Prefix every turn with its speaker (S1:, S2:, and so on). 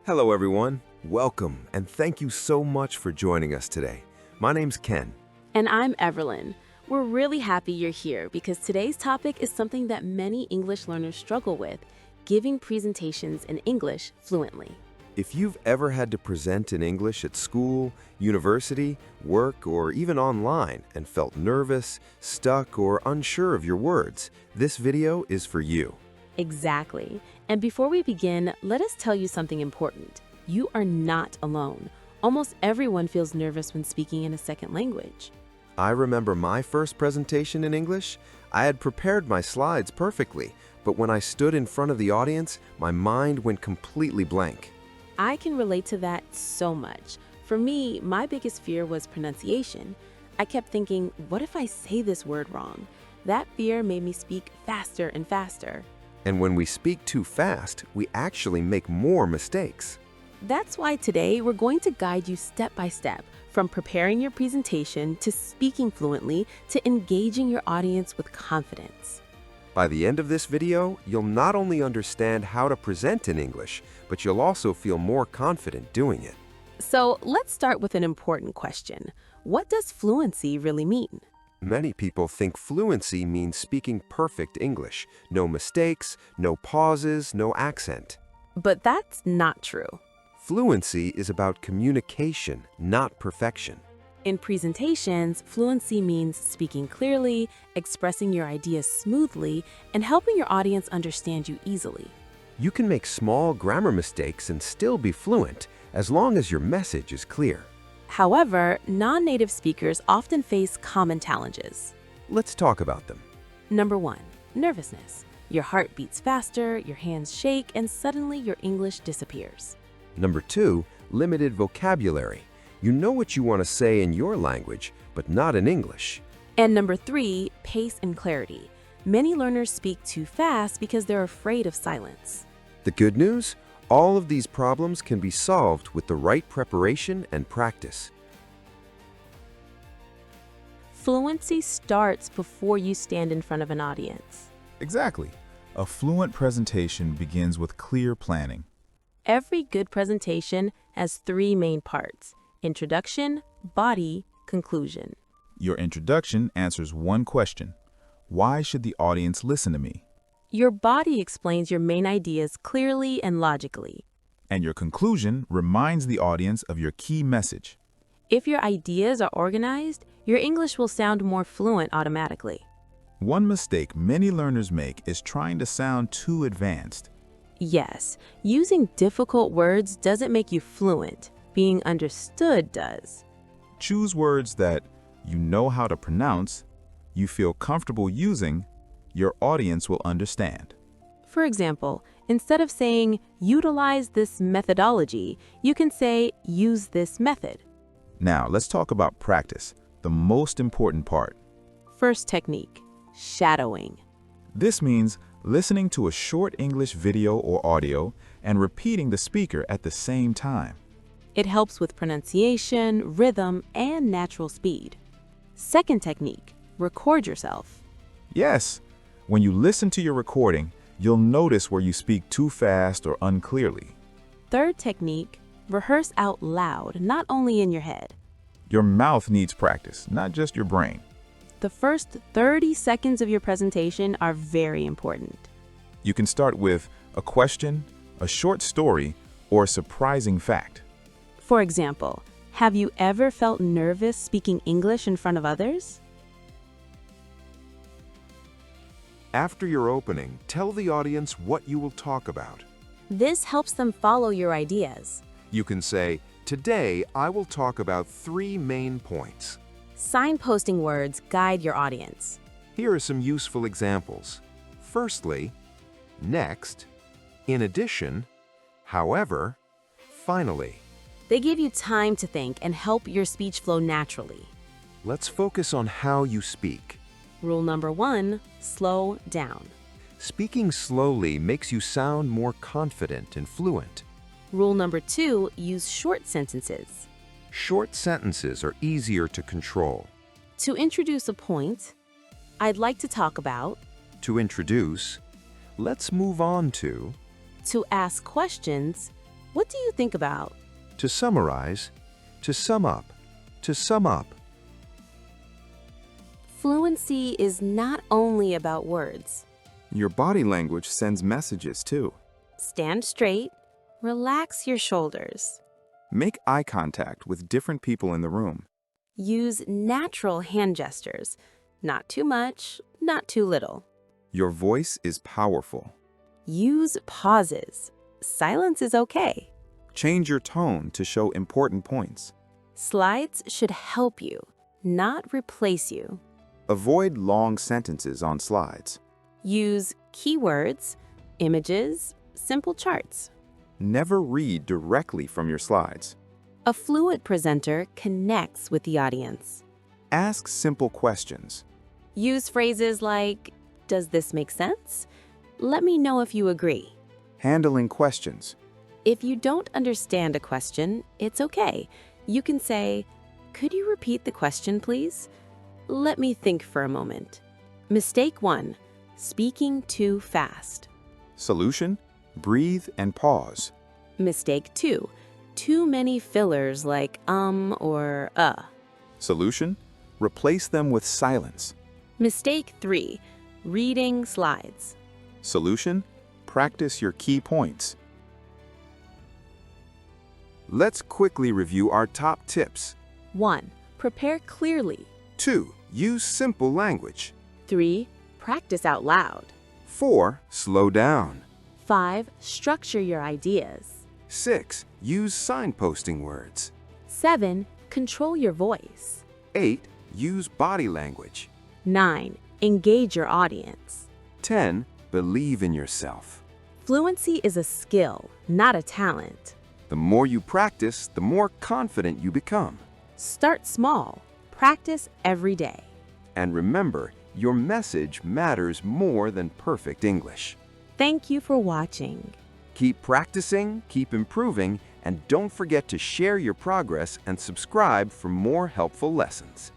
S1: Hello, everyone. Welcome, and thank you so much for joining us today. My name's Ken.
S2: And I'm Everlyn. We're really happy you're here because today's topic is something that many English learners struggle with, giving presentations in English fluently.
S1: If you've ever had to present in English at school, university, work, or even online and felt nervous, stuck, or unsure of your words, this video is for you.
S2: Exactly. And before we begin, let us tell you something important. You are not alone. Almost everyone feels nervous when speaking in a second language.
S1: I remember my first presentation in English. I had prepared my slides perfectly, but when I stood in front of the audience, my mind went completely blank.
S2: I can relate to that so much. For me, my biggest fear was pronunciation. I kept thinking, what if I say this word wrong? That fear made me speak faster and faster.
S1: And when we speak too fast, we actually make more mistakes.
S2: That's why today we're going to guide you step by step, from preparing your presentation to speaking fluently to engaging your audience with confidence.
S1: By the end of this video, you'll not only understand how to present in English, but you'll also feel more confident doing it.
S2: So let's start with an important question. What does fluency really mean?
S1: Many people think fluency means speaking perfect English. No mistakes, no pauses, no accent.
S2: But that's not true.
S1: Fluency is about communication, not perfection.
S2: In presentations, fluency means speaking clearly, expressing your ideas smoothly, and helping your audience understand you easily.
S1: You can make small grammar mistakes and still be fluent, as long as your message is clear.
S2: However, non-native speakers often face common challenges.
S1: Let's talk about them.
S2: Number 1, nervousness. Your heart beats faster, your hands shake, and suddenly your English disappears.
S1: Number 2, limited vocabulary. You know what you want to say in your language, but not in English.
S2: And number 3, pace and clarity. Many learners speak too fast because they're afraid of silence.
S1: The good news? All of these problems can be solved with the right preparation and practice.
S2: Fluency starts before you stand in front of an audience.
S3: Exactly. A fluent presentation begins with clear planning.
S2: Every good presentation has 3 main parts: introduction, body, conclusion.
S3: Your introduction answers one question. Why should the audience listen to me?
S2: Your body explains your main ideas clearly and logically.
S3: And your conclusion reminds the audience of your key message.
S2: If your ideas are organized, your English will sound more fluent automatically.
S3: One mistake many learners make is trying to sound too advanced.
S2: Yes, using difficult words doesn't make you fluent. Being understood does.
S3: Choose words that you know how to pronounce, you feel comfortable using, your audience will understand.
S2: For example, instead of saying, utilize this methodology, you can say, use this method.
S3: Now, let's talk about practice, the most important part.
S2: First technique, shadowing.
S3: This means listening to a short English video or audio and repeating the speaker at the same time.
S2: It helps with pronunciation, rhythm, and natural speed. Second technique, record yourself.
S3: Yes, when you listen to your recording, you'll notice where you speak too fast or unclearly.
S2: Third technique, rehearse out loud, not only in your head.
S3: Your mouth needs practice, not just your brain.
S2: The first 30 seconds of your presentation are very important.
S3: You can start with a question, a short story, or a surprising fact.
S2: For example, have you ever felt nervous speaking English in front of others?
S1: After your opening, tell the audience what you will talk about.
S2: This helps them follow your ideas.
S1: You can say, "Today I will talk about 3 main points."
S2: Signposting words guide your audience.
S1: Here are some useful examples. Firstly, next, in addition, however, finally.
S2: They give you time to think and help your speech flow naturally.
S1: Let's focus on how you speak.
S2: Rule number 1, slow down.
S1: Speaking slowly makes you sound more confident and fluent.
S2: Rule number 2, use short sentences.
S1: Short sentences are easier to control.
S2: To introduce a point, I'd like to talk about.
S1: To introduce, let's move on to.
S2: To ask questions, What do you think about?
S1: To summarize, to sum up, to sum up.
S2: Fluency is not only about words.
S3: Your body language sends messages too.
S2: Stand straight, relax your shoulders.
S3: Make eye contact with different people in the room.
S2: Use natural hand gestures. Not too much, not too little.
S3: Your voice is powerful.
S2: Use pauses. Silence is okay.
S3: Change your tone to show important points.
S2: Slides should help you, not replace you.
S3: Avoid long sentences on slides.
S2: Use keywords, images, simple charts.
S3: Never read directly from your slides.
S2: A fluent presenter connects with the audience.
S3: Ask simple questions.
S2: Use phrases like, "Does this make sense? Let me know if you agree."
S3: Handling questions.
S2: If you don't understand a question, it's okay. You can say, "Could you repeat the question, please? Let me think for a moment." Mistake 1, speaking too fast.
S3: Solution: breathe and pause.
S2: Mistake 2, too many fillers like or
S3: Solution: replace them with silence.
S2: Mistake 3, reading slides.
S3: Solution: practice your key points.
S1: Let's quickly review our top tips.
S2: 1, prepare clearly.
S1: 2. Use simple language.
S2: 3, practice out loud.
S1: 4. Slow down.
S2: 5, structure your ideas.
S1: 6. Use signposting words.
S2: 7, control your voice.
S1: 8. Use body language.
S2: 9, engage your audience.
S1: 10. Believe in yourself.
S2: Fluency is a skill, not a talent.
S1: The more you practice, the more confident you become.
S2: Start small. Practice every day.
S1: And remember, your message matters more than perfect English.
S2: Thank you for watching.
S1: Keep practicing, keep improving, and don't forget to share your progress and subscribe for more helpful lessons.